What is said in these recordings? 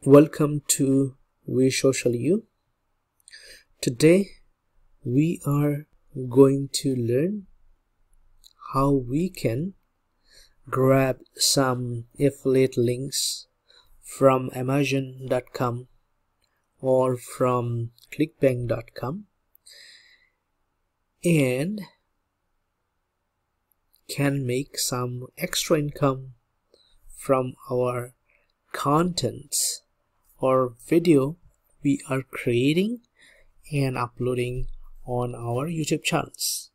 Welcome to WeSocialYou. Today we are going to learn how we can grab some affiliate links from Amazon.com or from clickbank.com and can make some extra income from our contents or video we are creating and uploading on our YouTube channels.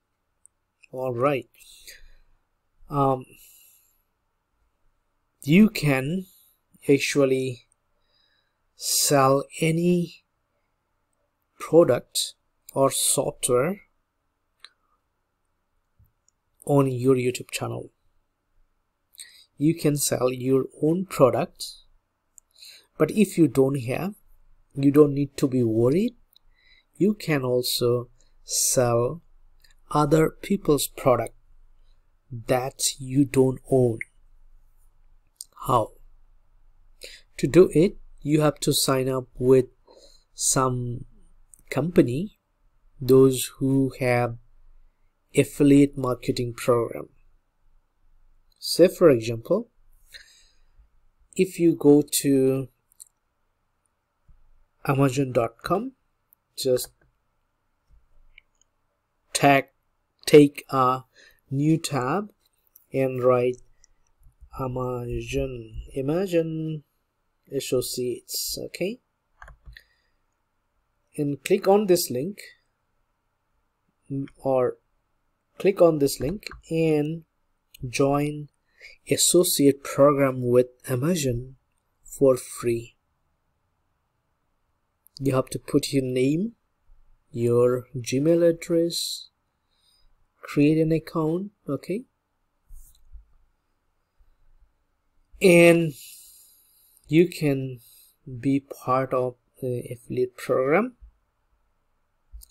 All right, you can actually sell any product or software on your YouTube channel. You can sell your own product, but if you don't have, you don't need to be worried. You can also sell other people's product that you don't own. How? To do it, you have to sign up with some company, those who have affiliate marketing program. Say for example, if you go to Amazon.com, just take a new tab and write Amazon Associates, okay, and click on this link and join associate program with Amazon for free. You have to put your name, your Gmail address, create an account, okay, and you can be part of the affiliate program.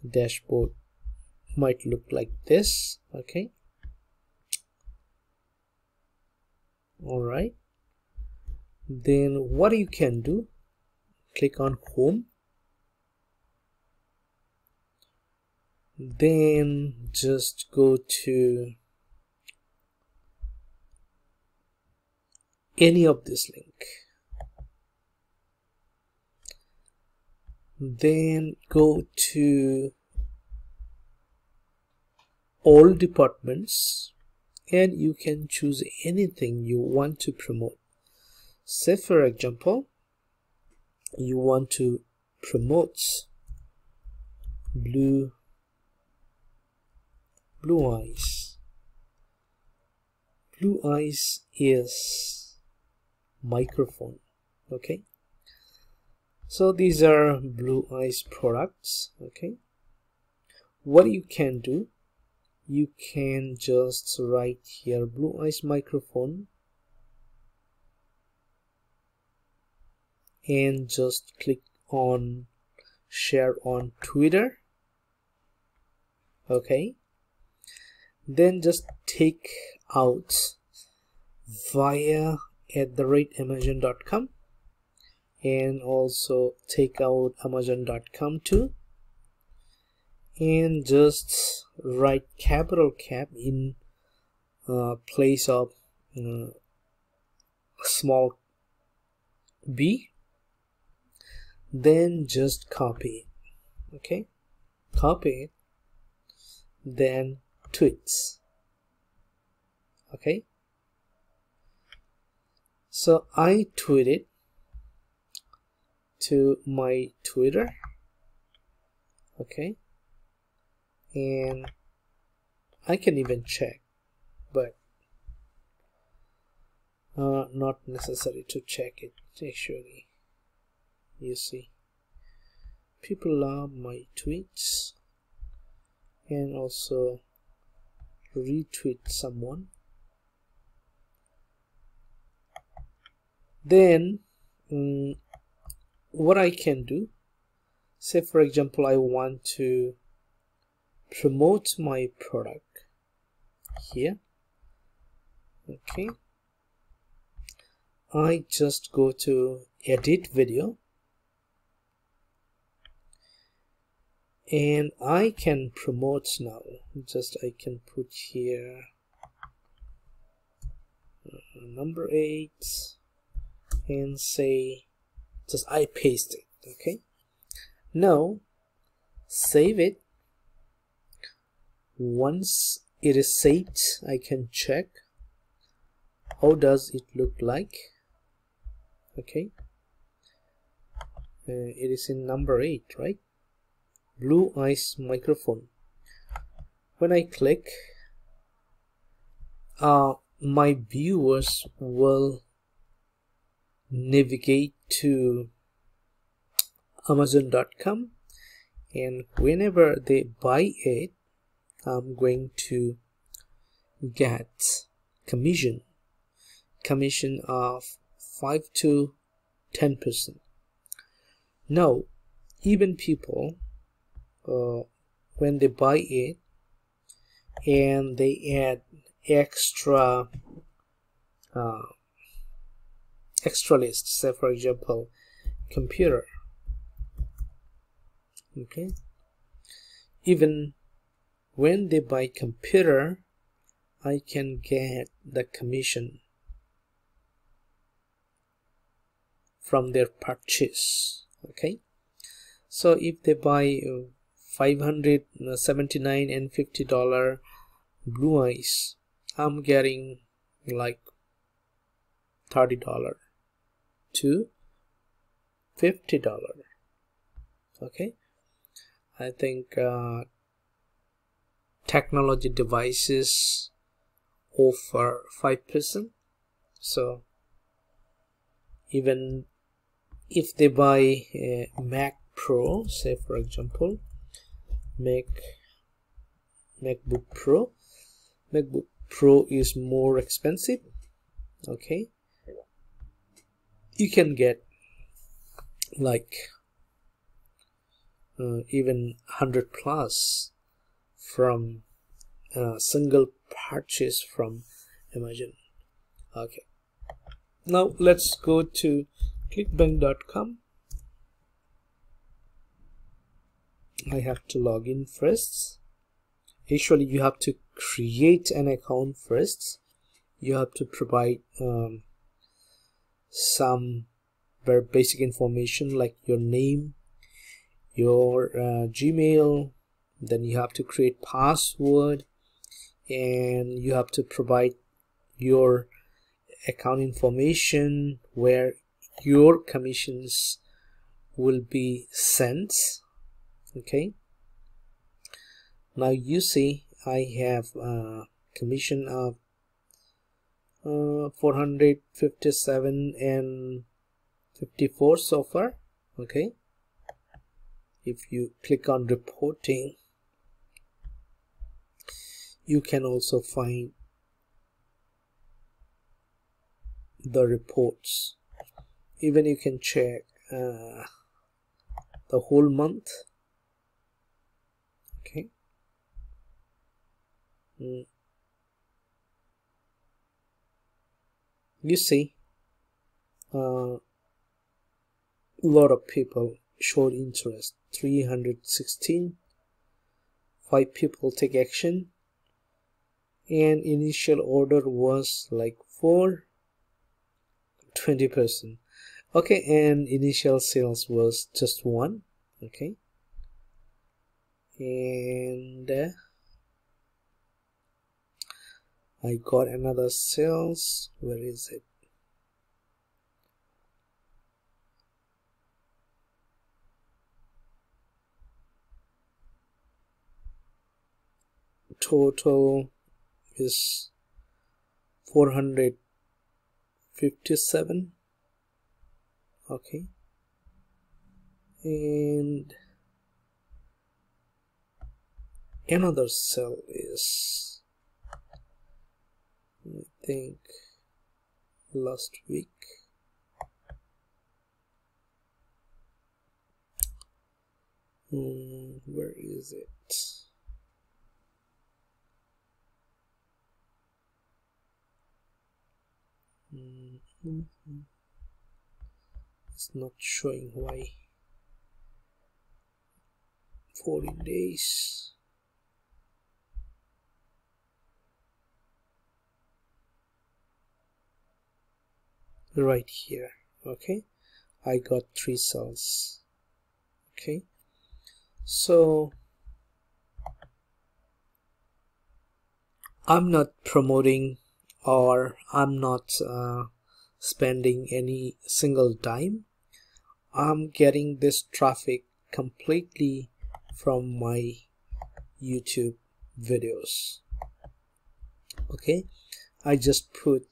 Dashboard might look like this, okay. All right, then what you can do, click on home, then just go to any of this link, then go to all departments and you can choose anything you want to promote. Say for example, you want to promote blue eyes. Blue eyes is microphone, okay, so these are blue eyes products, okay. What you can do, you can just write here blue eyes microphone and just click on share on Twitter, okay, then just take out via @Amazon.com and also take out Amazon.com too, and just write capital cap in place of small b, then just copy it, okay, copy it, then tweets, okay. So I tweeted to my Twitter, okay, and I can even check, but not necessary to check it. Actually, you see, people love my tweets and also retweet someone. Then what I can do, say for example, I want to promote my product here, okay, I just go to edit video, and I can promote now. I can put here number 8 and say I paste it. Okay, now save it. Once it is saved, I can check how does it look like. Okay, it is in number 8, right? Blue Eyes microphone. When I click, my viewers will navigate to Amazon.com, and whenever they buy it, I'm going to get commission of 5 to 10%. Now, even people, when they buy it and they add extra lists, say for example computer, okay, even when they buy computer, I can get the commission from their purchase. Okay, so if they buy $579 and $50 Blue Eyes, I'm getting like $30 to $50. Okay, I think technology devices offer 5%. So even if they buy a Mac Pro, say for example MacBook Pro is more expensive. Okay, you can get like even 100 plus from a single purchase from Amazon. Okay, now let's go to clickbank.com. I have to log in first. Actually, you have to create an account first. You have to provide some very basic information like your name, your Gmail, then you have to create password, and you have to provide your account information where your commissions will be sent. Okay, now you see I have commission of 457 and 54 so far. Okay, if you click on reporting, you can also find the reports. Even you can check the whole month. Okay, you see a lot of people showed interest. 316, 5 people take action, and initial order was like 20%. Okay, and initial sales was just 1. Okay, and I got another sales. Where is it? Total is 457. Okay, and another sale is, I think, last week. Where is it? It's not showing. Why? 14 days. Right here. Okay, I got 3 cells. Okay, so I'm not promoting, or I'm not spending any single dime. I'm getting this traffic completely from my YouTube videos. Okay, I just put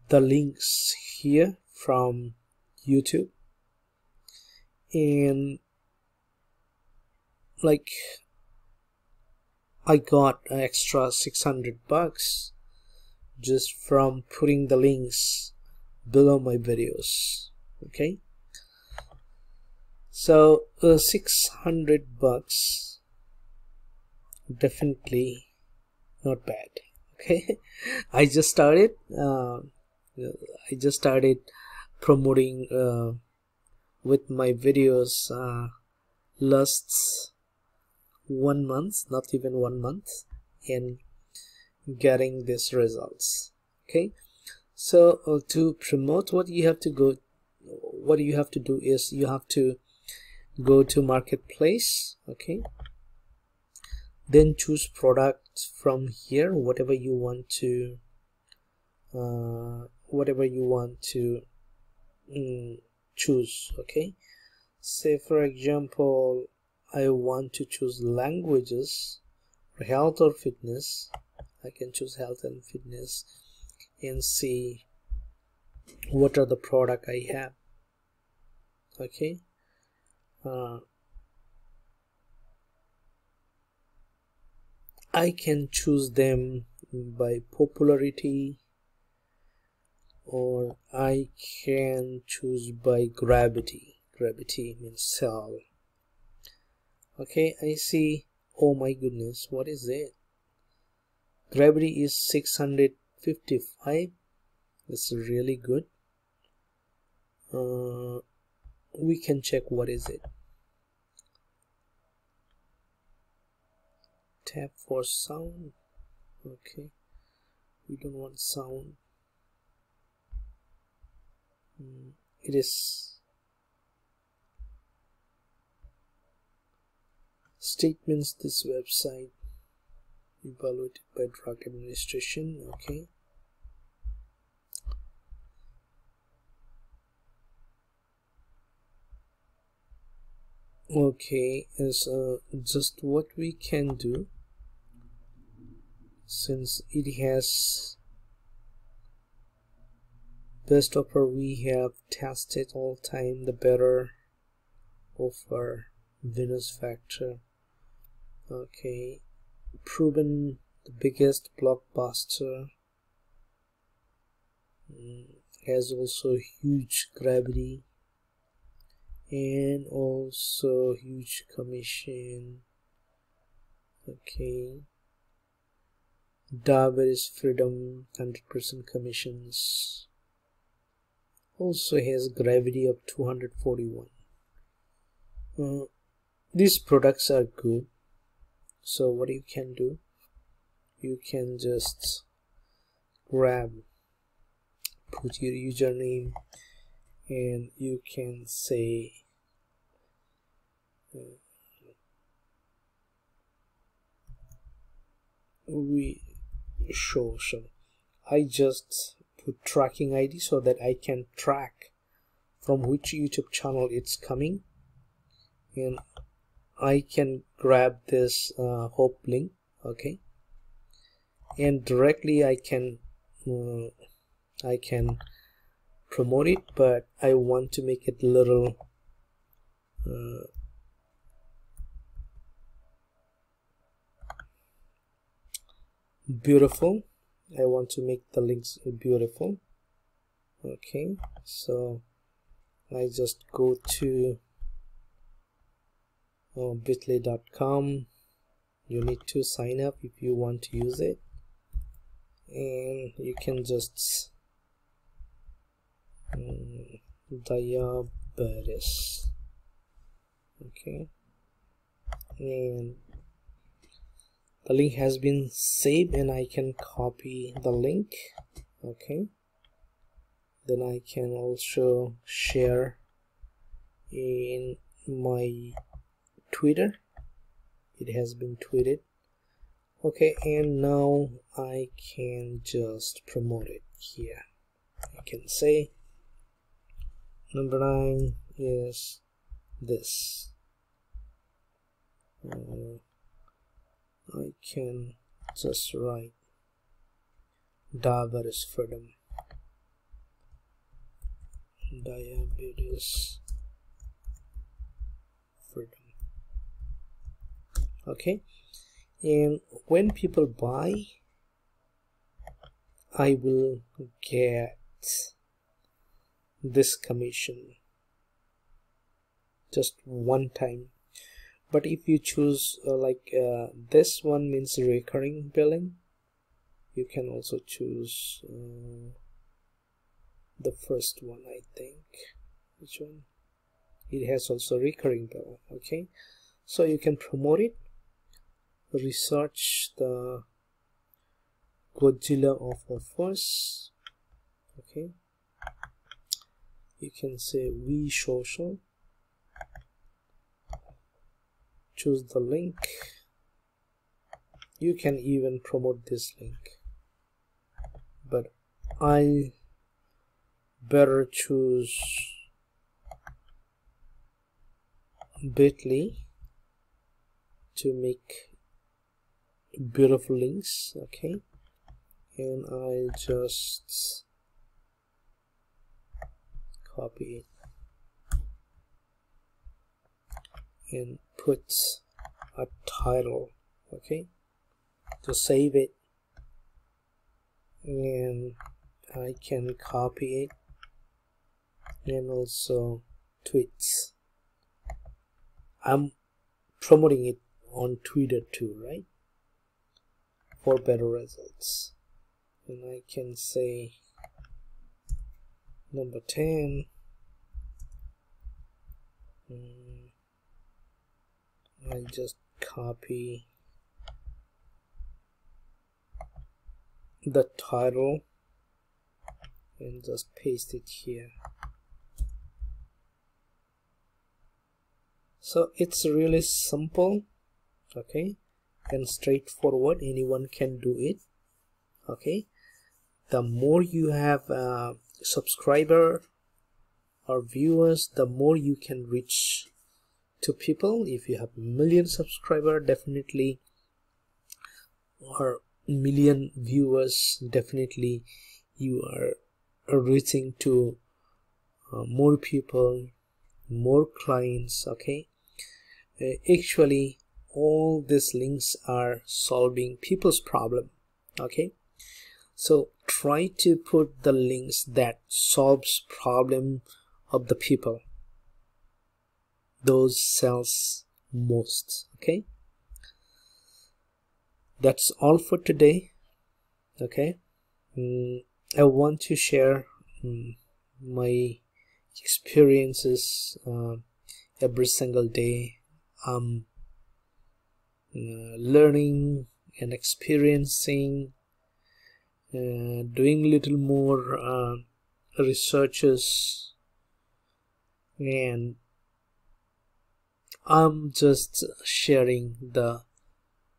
the links here from YouTube, and like I got an extra $600 just from putting the links below my videos. Okay, so $600 definitely not bad. Okay, I just started promoting with my videos last 1 month, not even 1 month, and getting these results. Okay, so to promote, what you have to do is you have to go to marketplace. Okay, then choose product from here, whatever you want to choose. Okay, say for example I want to choose languages or health or fitness. I can choose health and fitness and see what are the product I have. Okay, I can choose them by popularity, or I can choose by gravity. Gravity means cell. Okay, I see. Oh my goodness, what is it? Gravity is 655. It's really good. We can check what is it. Tap for sound. Okay, we don't want sound. It is statements. This website evaluated by Drug Administration. Okay, okay, is just what we can do, since it has best offer. We have tested all time the better offer, Venus factor. Okay, proven the biggest blockbuster, has also huge gravity and also huge commission. Okay, diabetes freedom, 100% commissions, also has gravity of 241. These products are good. So what you can do, you can just put your username, and you can say WeSocial. I just put tracking ID so that I can track from which YouTube channel it's coming, and I can grab this hope link. Okay, and directly I can promote it, but I want to make it little beautiful. I want to make the links beautiful. Okay, so I just go to bit.ly.com. You need to sign up if you want to use it, and you can just diabetes. Okay, and the link has been saved, and I can copy the link. Okay, then I can also share in my Twitter. It has been tweeted. Okay, and now I can just promote it here. I can say number 9 is this. I can just write diabetes freedom. Diabetes freedom. Okay, and when people buy, I will get this commission just one time. But if you choose this one means recurring billing, you can also choose the first one. I think, which one? It has also recurring bill. Okay, so you can promote it, research the Godzilla of offers. Okay, you can say WeSocial, choose the link. You can even promote this link, but I better choose bit.ly to make beautiful links. Okay, and I'll just copy it and put a title. Okay, to save it, and I can copy it and also tweets. I'm promoting it on Twitter too, right, for better results. And I can say number 10. I just copy the title and just paste it here. So it's really simple, okay, and straightforward. Anyone can do it. Okay, the more you have subscriber or viewers, the more you can reach to people. If you have million subscriber, definitely, or million viewers, definitely you are reaching to more people, more clients. Okay, actually all these links are solving people's problem. Okay, so try to put the links that solves problem of the people. Those sells most. Okay, that's all for today. Okay, I want to share my experiences every single day. Learning and experiencing, doing little more researches, and I'm just sharing the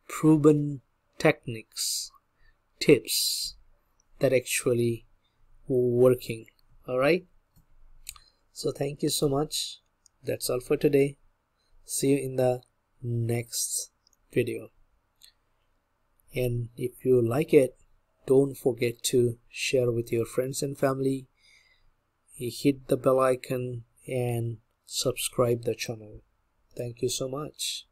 proven techniques, tips that actually working. All right, so thank you so much. That's all for today. See you in the next video, and if you like it, don't forget to share with your friends and family, hit the bell icon and subscribe the channel. Thank you so much.